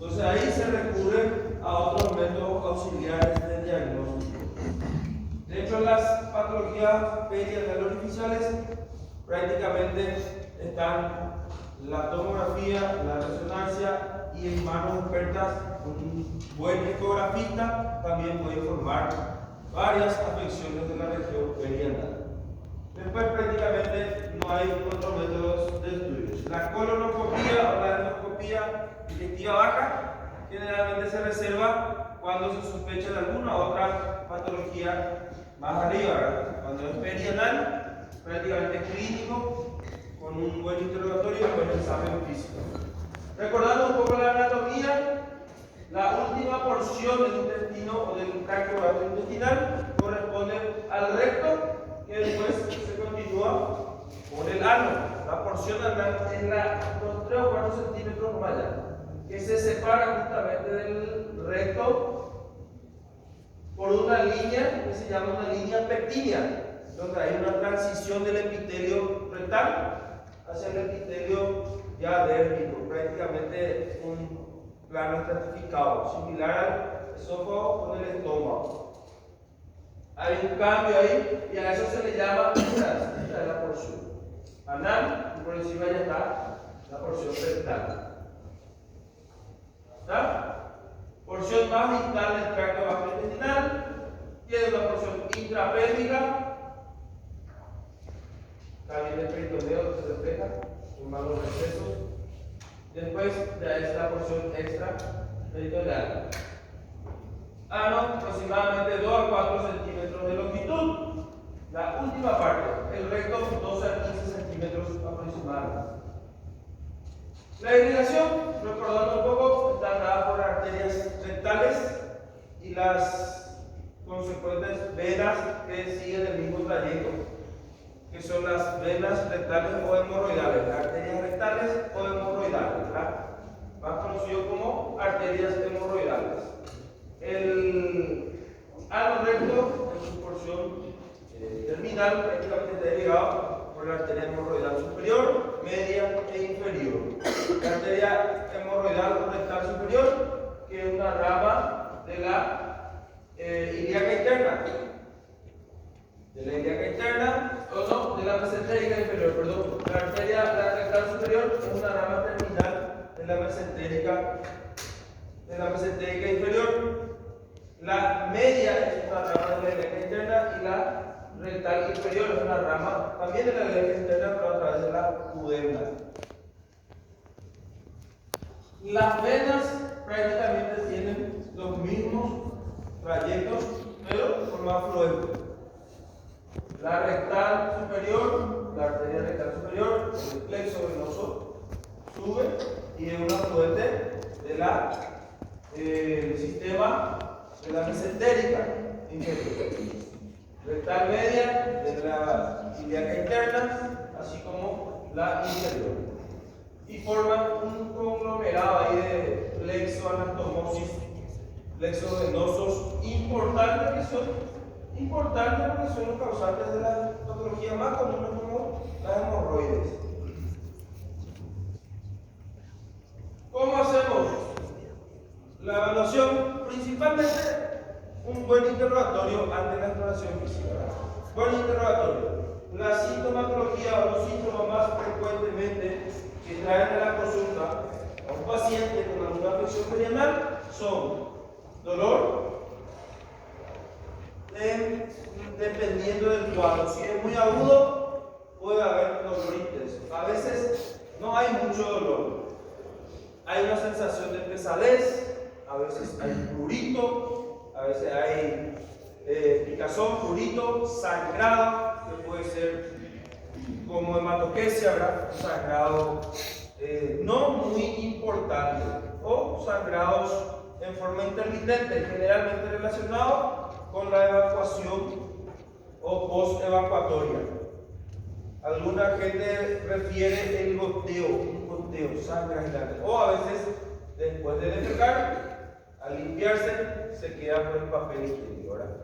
Entonces ahí se recurre a otros métodos auxiliares de diagnóstico. Dentro de las patologías perianales orificiales prácticamente están la tomografía, la resonancia, y en manos expertas un buen ecografista también puede informar varias afecciones de la región perianal. Después prácticamente no hay otros métodos de estudio. La colonoscopía o la endoscopía digestiva baja generalmente se reserva cuando se sospecha de alguna otra patología más arriba, ¿verdad? Cuando es perianal, prácticamente clínico, con un buen interrogatorio y un buen examen físico. Recordando un poco la anatomía, la última porción del intestino o del tracto gastrointestinal corresponde al recto, que después se continúa por el ano. La porción anal es los 3 o 4 centímetros más allá, que se separa justamente del recto por una línea que se llama una línea pectínea, donde hay una transición del epitelio rectal hacia el epitelio ya dérmico, prácticamente un plano estratificado, similar al esófago con el estómago. Hay un cambio ahí y a eso se le llama esta es la porción anal, y por encima ya está la porción rectal. ¿Está? Porción más distal del tracto gastrointestinal, tiene una porción intrapélvica, también el peritoneo se refleja formando recesos. Después ya es la porción extra peritoneal. Ano aproximadamente 2 a 4 centímetros de longitud. La última parte, el recto 12 a 15 centímetros aproximadamente. La irrigación, recordando un poco, está dada por arterias rectales y las consecuentes venas que siguen el mismo trayecto, que son las venas rectales o hemorroidales, las arterias rectales o hemorroidales, ¿verdad? Más conocido como arterias hemorroidales. El ano recto en su porción terminal prácticamente está irrigado por la arteria hemorroidal superior, media e inferior. La arteria hemorroidal rectal superior, que es una rama de la ilíaca interna. De la ilíaca interna, o no, de la mesentérica inferior, perdón. La arteria rectal superior es una rama terminal de la mesentérica inferior. La media es una rama de la ilíaca interna y la rectal inferior es una rama también de la ilíaca interna, pero a través de la pudenda. Las venas prácticamente tienen los mismos trayectos, pero de forma afluente. La rectal superior, la arteria rectal superior, el plexo venoso sube y es un afluente del sistema de la mesentérica inferior. Rectal media de la ilíaca interna, así como la inferior. Y forman un conglomerado ahí de plexoanastomosis, plexovenosos importantes, que son importantes porque son los causantes de las patologías más comunes como las hemorroides. ¿Cómo hacemos la evaluación? Principalmente un buen interrogatorio ante la exploración física. Buen interrogatorio. La sintomatología o los síntomas más frecuentemente que traen a la consulta a un paciente con alguna afección perianal son dolor, dependiendo del cuadro. Si es muy agudo, puede haber dolor intenso. A veces no hay mucho dolor. Hay una sensación de pesadez, a veces hay prurito, a veces hay picazón, prurito, sangrado, que puede ser como hematoquesia, ¿verdad? Un sangrado no muy importante, o sangrados en forma intermitente, generalmente relacionados con la evacuación o post-evacuatoria. Alguna gente refiere el goteo, sangre aislante, o a veces después de defecar, al limpiarse, se queda con el papel higiénico, ¿verdad?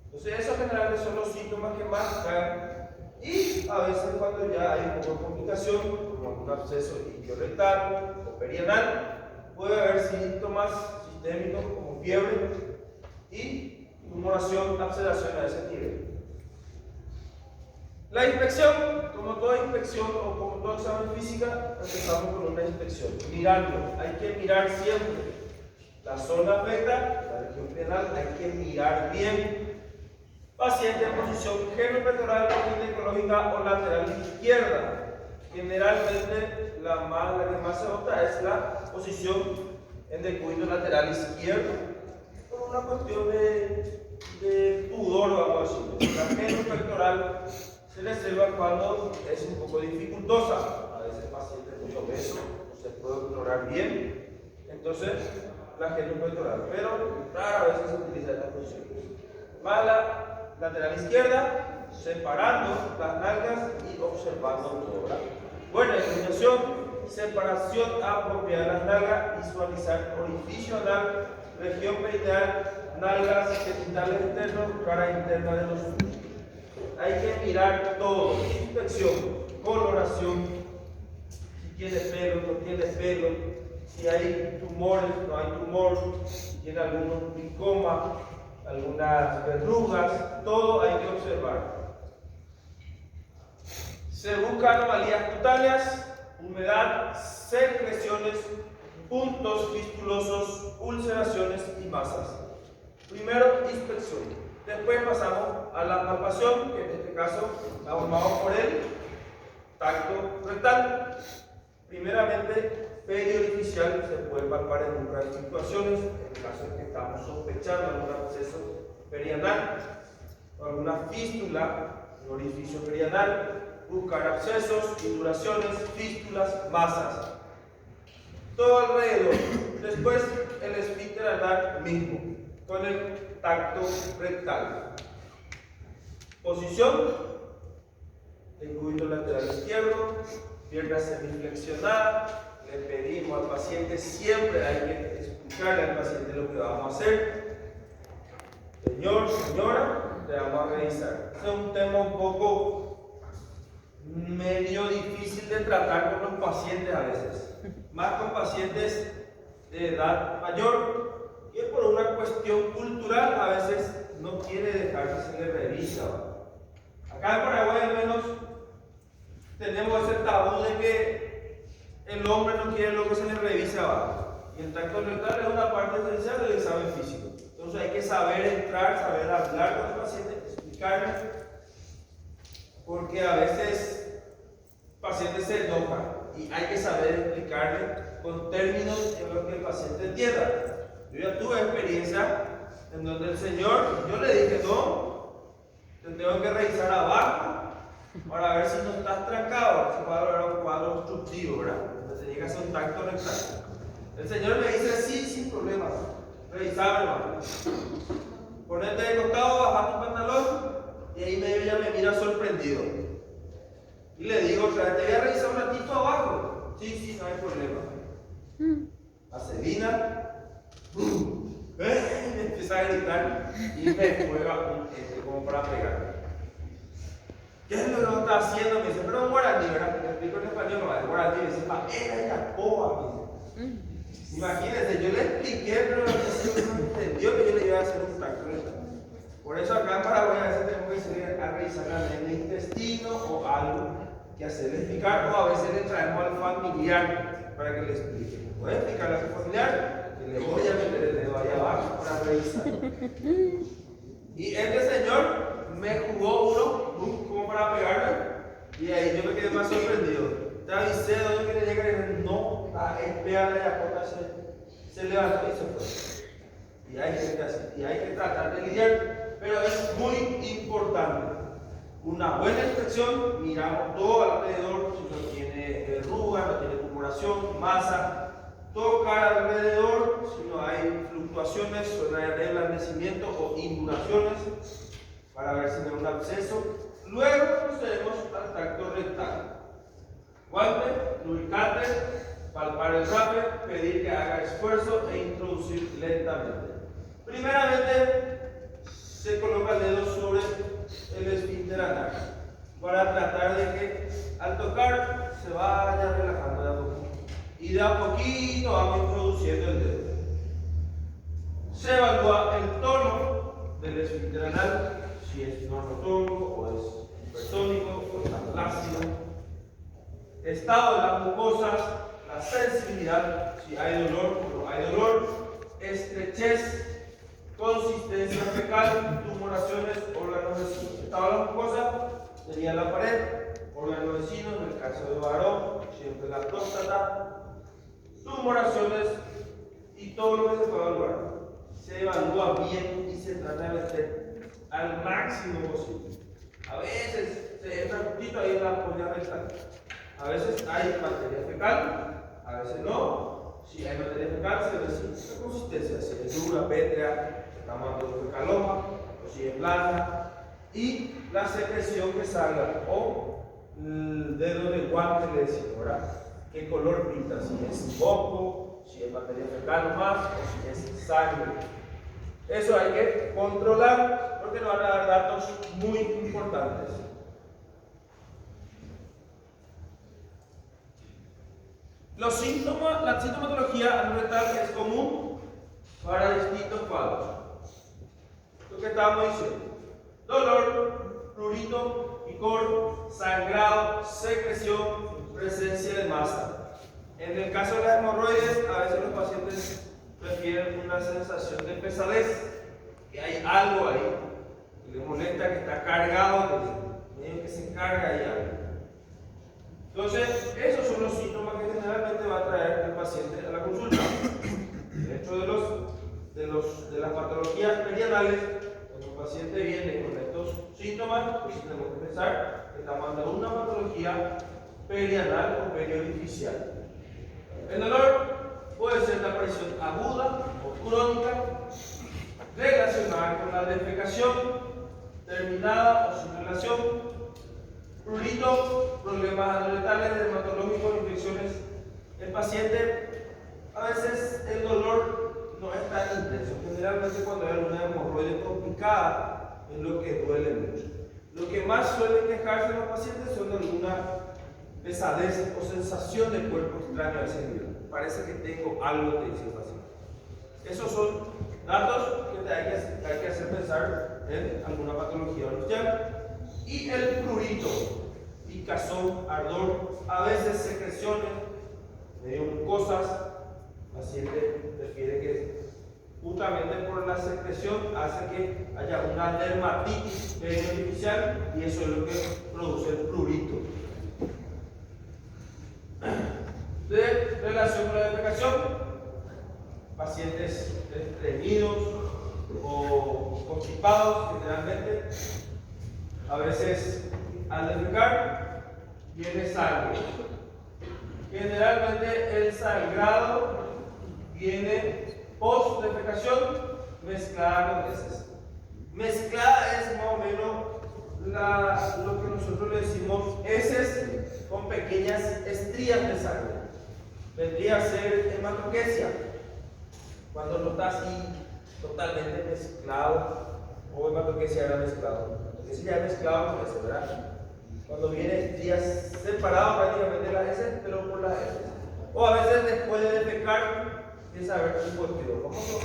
Entonces, esos generalmente son los síntomas que más traen. Y a veces, cuando ya hay un poco de complicación, como un absceso rectal o perianal, puede haber síntomas sistémicos como fiebre y tumoración, abscedación a ese nivel. La inspección, como toda inspección o como todo examen física, empezamos con una inspección, mirando. Hay que mirar siempre la zona afecta, la región penal, hay que mirar bien. Paciente en posición genopectoral o ginecológica o lateral izquierda. Generalmente la que más se nota es la posición en decúbito lateral izquierdo, por una cuestión de pudor, vamos a decir. La genopectoral se reserva cuando es un poco dificultosa. A veces el paciente es muy obeso, no se puede controlar bien, entonces la genopectoral, pero rara vez se utiliza esta posición. Más la lateral izquierda, separando las nalgas y observando todo. Buena iluminación, separación apropiada de las nalgas, visualizar orificio anal, región perineal, nalgas, genitales externos, cara interna de los ojos. Hay que mirar todo, inspección, coloración, si tiene pelo, no tiene pelo, si hay tumores, no hay tumor, si tiene algún licoma, algunas verrugas, todo hay que observar. Se buscan anomalías cutáneas, humedad, secreciones, puntos fistulosos, ulceraciones y masas. Primero, inspección. Después pasamos a la palpación, que en este caso la formamos por el tacto rectal. Primeramente, periorificial se puede palpar en muchas situaciones, en el caso de que estamos sospechando algún absceso perianal o alguna fístula en orificio perianal. Buscar abscesos, induraciones, fístulas, masas. Todo alrededor. Después el esfínter anal mismo, con el tacto rectal. Posición, decúbito lateral izquierdo, pierna semiflexionada. Le pedimos al paciente, siempre hay que explicarle al paciente lo que vamos a hacer. Señor, señora, le vamos a revisar. Este es un tema un poco medio difícil de tratar con los pacientes a veces, más con pacientes de edad mayor, que por una cuestión cultural a veces no quiere dejar que se le revisa. Acá en Paraguay al menos tenemos ese tabú de que el hombre no quiere lo que se le revisa, y el tacto rectal es una parte esencial del examen físico. Entonces hay que saber entrar, saber hablar con el paciente, explicarle, porque a veces el paciente se enoja y hay que saber explicarle con términos en los que el paciente entienda. Yo ya tuve experiencia en donde el señor, yo le dije, no, te tengo que revisar abajo para ver si no estás trancado. Ese cuadro era un cuadro obstructivo, ¿verdad? Entonces tenía que hacer un tacto rectal. El señor me dice, sí, sin problemas, revisame, hermano. Ponete de costado, baja tu pantalón, y ahí medio ya me mira sorprendido. Y le digo, te voy a revisar un ratito abajo. Sí, no hay problema. Vaselina, me empieza a gritar y me juega como para pegar. ¿Qué es lo que no está haciendo? Me dice, pero en guaraní, ¿verdad? Me explico en español, no, en guaraní, me dice, era ella coa, me dice. Imagínense, yo le expliqué, pero no entendió que yo le iba a hacer un tacto. Por eso acá en Paraguay a veces tenemos que salir a revisar el intestino o algo que hacerle explicar, o a veces le traemos al familiar para que le explique. ¿Puede explicarle a su familiar? Que le voy a meter el dedo ahí abajo para revisar. Y este señor me jugó uno como para pegarme, y ahí yo me quedé más sorprendido. Te avisé de dónde quería llegar y dije, no, espérale, la se levantó y se fue. Y hay gente así, y hay que tratar de lidiar, pero es muy importante. Una buena inspección, miramos todo alrededor, si no tiene verruga, no tiene tumoración, masa, tocar alrededor, si no hay fluctuaciones, zona de reblandecimiento o induraciones, para ver si no hay un absceso. Luego procedemos al tacto rectal. Guante, lubricante, palpar el rape, pedir que haga esfuerzo e introducir lentamente. Primeramente, se coloca el dedo sobre el esfínter anal para tratar de que al tocar se vaya relajando de a poquito. Y de a poquito vamos introduciendo. introduciendo el dedo. Se evalúa el tono del esfínter anal, si es normotónico o es hipertónico o está flácido. Estado de las mucosas, la sensibilidad, si hay dolor o no hay dolor, estrechez, consistencia fecal, tumoraciones, órganos vecinos. Estado de la mucosa sería la pared, órganos vecinos, en el caso de varón, siempre la próstata, tumoraciones y todo lo que se puede evaluar. Se evalúa bien y se trata de meter al máximo posible. A veces se entra un poquito ahí en la polla rectal. A veces hay materia fecal, a veces no. Si hay materia fecal, se ve la consistencia, si es dura, pétrea, estamos hablando de fecaloma, o si es blanda, y la secreción que salga, o el dedo de guante, le decimos, ¿verdad? ¿Qué color pinta? Si es moco, si es materia fecal nomás, o si es sangre. Eso hay que controlar porque nos van a dar datos muy importantes. Los síntomas, la sintomatología anuretal es común para distintos cuadros. Lo que estábamos diciendo: dolor, prurito, picor, sangrado, secreción, presencia de masa. En el caso de las hemorroides, a veces los pacientes prefieren una sensación de pesadez, que hay algo ahí, que les molesta, que está cargado, medio que se carga ahí algo. Entonces, esos son los síntomas que generalmente va a traer el paciente a la consulta. Dentro de las patologías perianales, cuando el paciente viene con estos síntomas, pues tenemos que pensar que estamos ante una patología perianal o periorificial. El dolor puede ser la aparición aguda o crónica, relacionada con la defecación, terminada o sin relación. Prurito, problemas anuretales, dermatológicos, infecciones. El paciente, a veces el dolor no es tan intenso. Generalmente cuando hay alguna hemorroide complicada es lo que duele mucho. Lo que más suelen quejarse los pacientes son de alguna pesadez o sensación de cuerpo extraño a ese nivel. Parece que tengo algo, te dice el paciente. Esos son datos que te hay que hacer pensar en alguna patología original. Y el prurito, picazón, ardor, a veces secreciones, medio mucosas. El paciente refiere que justamente por la secreción hace que haya una dermatitis periorficial y eso es lo que produce el prurito. De relación con la defecación, pacientes estreñidos o constipados generalmente, a veces al defecar viene sangre. Generalmente el sangrado viene post defecación mezclada con heces. Mezclada es más o menos lo que nosotros le decimos heces con pequeñas estrías de sangre. Vendría a ser hematoquesia, cuando no está así totalmente mezclado, o hematoquesia era mezclado. Ese ya es mezclado con ese, ¿verdad? Cuando viene estrías separadas prácticamente de las heces, pero por las heces. O a veces después de defecar, empieza a haber un líquido famoso,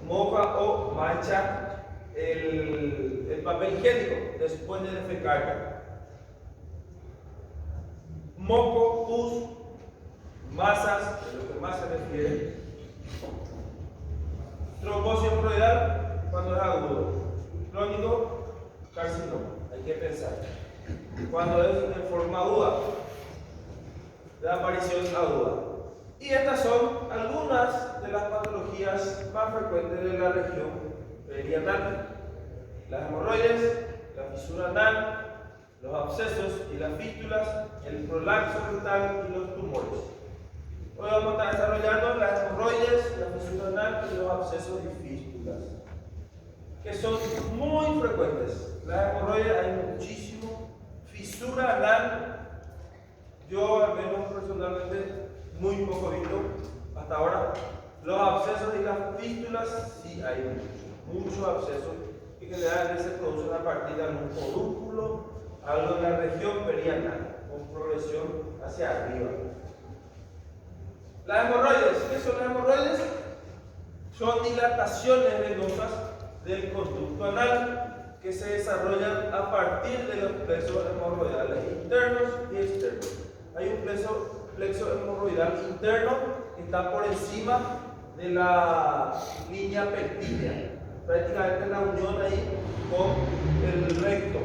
moja o mancha el papel higiénico después de defecar. Moco, pus, masas, de lo que más se refiere. Trombosis hemorroidal cuando es agudo. Crónico, carcinoma. Hay que pensar. Cuando es en forma aguda, de aparición aguda. Y estas son algunas de las patologías más frecuentes de la región perianal: las hemorroides, la fisura anal, los abscesos y las fístulas, el prolapso rectal y los tumores. Hoy vamos a estar desarrollando las hemorroides, la fisura anal y los abscesos y fístulas, que son muy frecuentes. Las hemorroides hay muchísimo. Fisura anal, yo al menos personalmente muy poco visto hasta ahora. Los abscesos y las fístulas sí hay muchos abscesos que generalmente se producen a partir de algún folículo, algo en la región perianal, con progresión hacia arriba. Las hemorroides, ¿qué son las hemorroides? son dilataciones venosas del conducto anal que se desarrollan a partir de los plexos hemorroidales internos y externos. Hay un plexo hemorroidal interno que está por encima de la línea pectínea, prácticamente la unión ahí con el recto,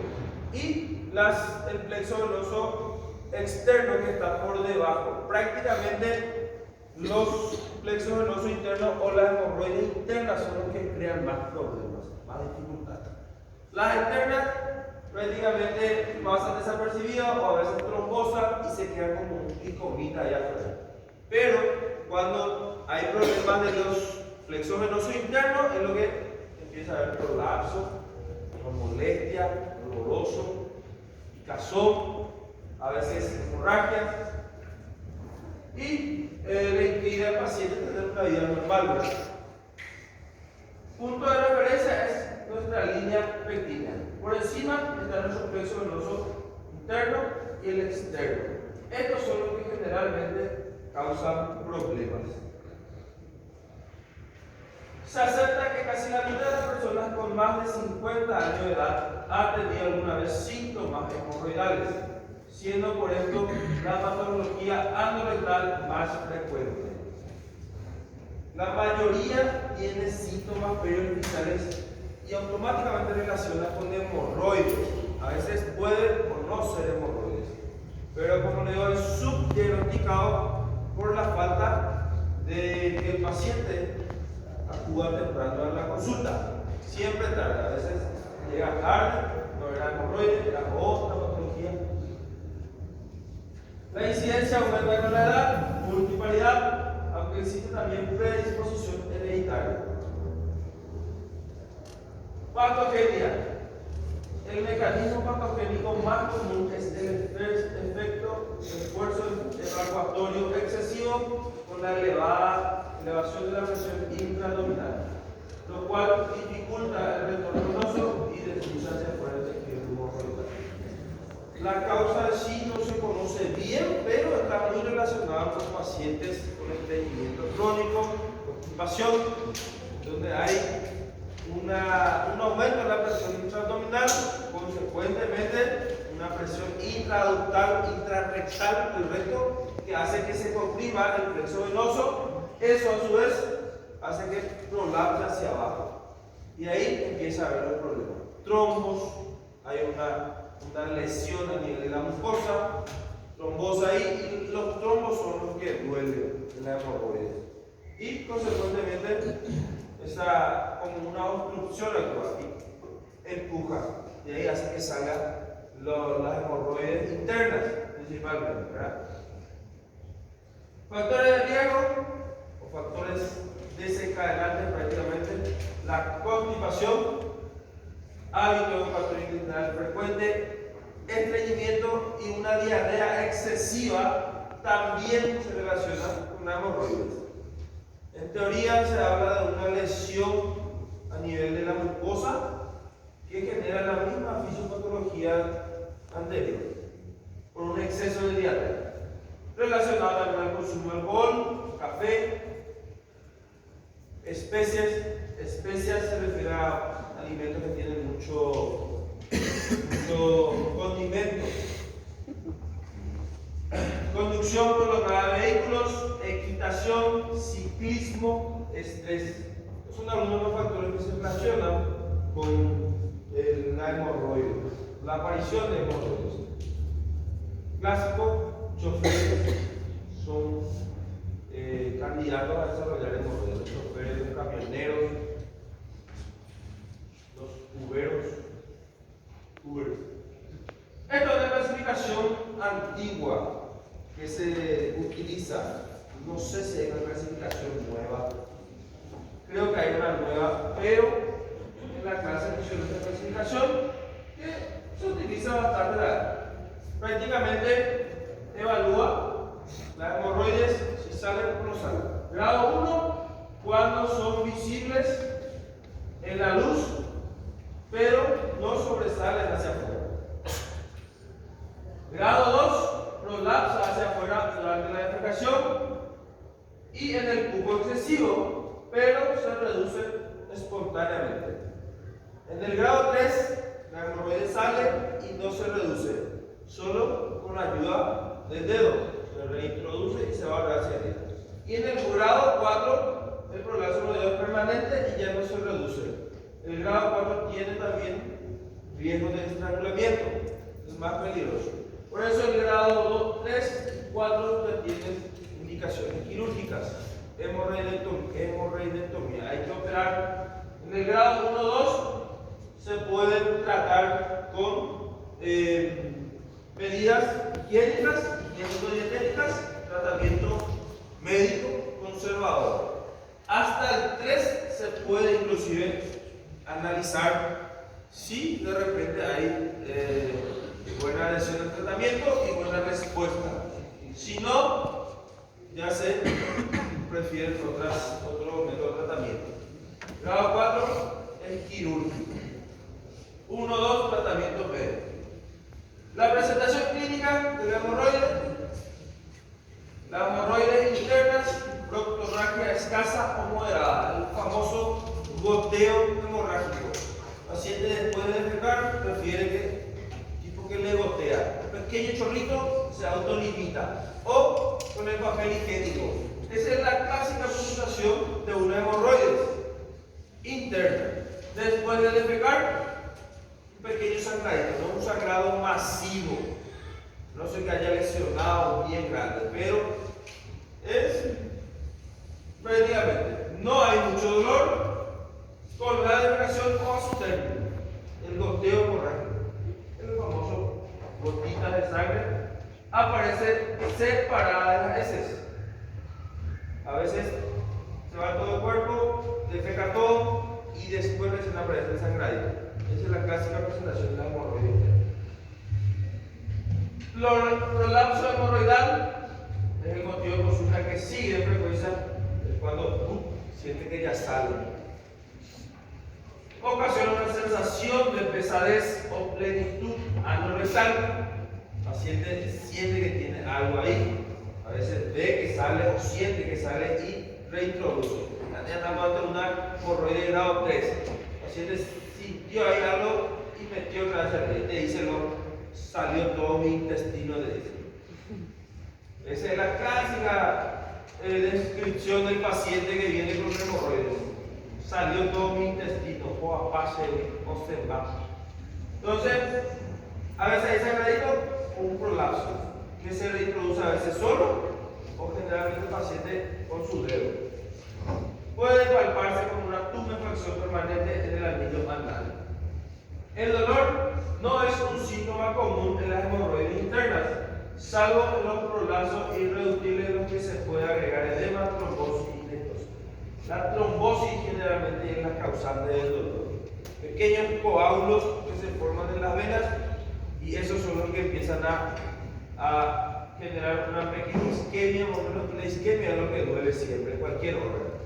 y el plexo venoso externo que está por debajo. Prácticamente los plexos venosos internos o las hemorroides internas son los que crean más problemas, más dificultades. Las externas prácticamente pasan desapercibidas o a veces trombosan y se quedan como un incógnita allá afuera. Pero cuando hay problemas de los plexos venosos internos es lo que empieza a haber prolapso, con molestia, doloroso, picazón, a veces hemorragia, y le impide al paciente tener una vida normal, ¿verdad? Punto de referencia es nuestra línea pectínea. Por encima está nuestro plexo venoso interno y el externo. Estos son los que generalmente causan problemas. Se acepta que casi la mitad de las personas con más de 50 años de edad ha tenido alguna vez síntomas hemorroidales, siendo por esto la patología anorrectal más frecuente. La mayoría tiene síntomas periodicales y automáticamente relaciona con hemorroides. A veces puede o no ser hemorroides, pero como le digo, es subdiagnosticado por la falta de que el paciente acuda temprano a la consulta. Siempre tarde, a veces llega tarde, no era hemorroides, era otra patología. La incidencia aumenta con la edad, multiparidad, aunque existe también predisposición hereditaria. Patogenia. El mecanismo patogénico más común es el efecto de esfuerzo evacuatorio excesivo con la elevación de la presión intraabdominal, lo cual dificulta el retorno venoso y desliza hacia afuera del tejido hemorroidal. La causa de sí no se conoce bien, pero está muy relacionada con pacientes con estreñimiento crónico, constipación, donde hay un aumento de la presión intraabdominal, consecuentemente una presión intraductal, intrarrectal del recto, que hace que se comprima el plexo venoso. Eso a su vez hace que prolapse hacia abajo. Y ahí empieza a haber el problema. Trombos, hay una lesión a nivel de la mucosa, trombosa ahí, y los trombos son los que duelen en la hemorroides. Y consecuentemente, como una obstrucción actual, empuja, y ahí hace que salgan las hemorroides internas, principalmente, ¿verdad? Factores de riesgo o factores desencadenantes, prácticamente la constipación, hábito gastrointestinal frecuente, estreñimiento y una diarrea excesiva también se relacionan con hemorroides. En teoría se habla de una lesión a nivel de la mucosa que genera la misma fisiopatología anterior por un exceso de diarrea, relacionado también al consumo de alcohol, café, especias se refiere a alimentos que tienen mucho condimento. Conducción prolongada de vehículos, equitación, ciclismo, estrés. Son algunos de los factores que se relacionan con la hemorroide, la aparición de hemorroides. Clásico, choferes son candidatos a desarrollar hemorroides. Los choferes, los camioneros, los uberos. Esto es una clasificación antigua que se utiliza. No sé si hay una clasificación nueva. Creo que hay una nueva, pero en la clase pusieron esta clasificación que se utiliza bastante. Prácticamente evalúa las hemorroides si salen o no salen. Grado 1, cuando son visibles en la luz, pero no sobresalen hacia afuera. Grado 2, prolapsa hacia afuera durante la defecación y en el pujo excesivo, pero se reduce espontáneamente. En el grado 3, la hemorroide sale y no se reduce, solo con ayuda del dedo. Se reintroduce y se va a volver hacia arriba. Y en el grado 4, el prolapso hemorroideo es permanente y ya no se reduce. El grado 4 tiene también riesgo de estrangulamiento, es más peligroso. Por eso el grado 3 y 4 ya tienen indicaciones quirúrgicas. Hemorroidectomía. Hay que operar. En el grado 1-2 se pueden tratar con medidas higiénicas, higiénico-dietéticas, tratamiento médico conservador. Hasta el 3 se puede inclusive analizar si de repente hay buena adhesión al tratamiento y buena respuesta. Si no, ya se prefiere otro método de tratamiento. Grado 4 es quirúrgico. 1-2 tratamiento médico. La presentación clínica de la hemorroides internas, proctorragia escasa o moderada, el famoso goteo hemorrágico. El paciente después de defecar prefiere que le gotea. Un pequeño chorrito se autolimita. O con el papel higiénico. Esa es la clásica presentación de una hemorroides interna. Después de defecar, un pequeño sangradito, no un sangrado masivo. No sé que haya lesionado bien grande, pero es prácticamente. No hay mucho dolor con la defecación o a su término. El goteo hemorrágico, el famoso gotitas de sangre, aparece separada de las heces. A veces se va todo el cuerpo, defeca todo y después recién aparece el sangradito. Esa es la clásica presentación de la hemorroide. Prolapso hemorroidal es el motivo de consulta que sigue en frecuencia, es cuando siente que ya sale. Ocasiona una sensación de pesadez o plenitud anorexal. El paciente siente que tiene algo ahí, a veces ve que sale o siente que sale y reintroduce. Ya estamos ante una hemorroide de grado 3. El paciente sintió ahí algo y metió otra vez arriba. Y te dice, salió todo mi intestino de eso. Esa es la clásica descripción del paciente que viene con hemorroides. Salió todo mi intestino, o pase o se va. Entonces, a veces hay sangradito o un prolapso que se reintroduce a veces solo o generalmente el paciente con su dedo. Puede palparse como una tumefacción permanente en el anillo anal. El dolor no es un síntoma común en las hemorroides internas, salvo en los prolapsos irreductibles en los que se puede agregar edema, trombosis y necrosis. La trombosis generalmente es la causante del dolor. Pequeños coágulos que se forman en las venas y esos son los que empiezan a generar una pequeña isquemia, o menos la isquemia es lo que duele siempre, cualquier órgano.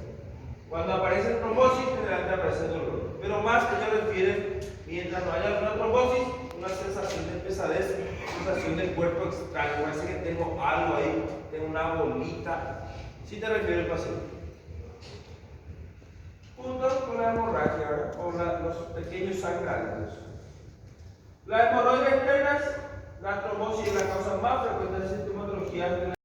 Cuando aparece trombosis, generalmente aparece dolor. Pero más ellos refieren, mientras no haya alguna trombosis, una sensación de pesadez, sensación del cuerpo extraño, parece que tengo algo ahí, tengo una bolita. Si te refiere el paciente. Juntos con la hemorragia, con los pequeños sangraditos. Las hemorroides internas, la trombosis es la causa más frecuente de sintomatología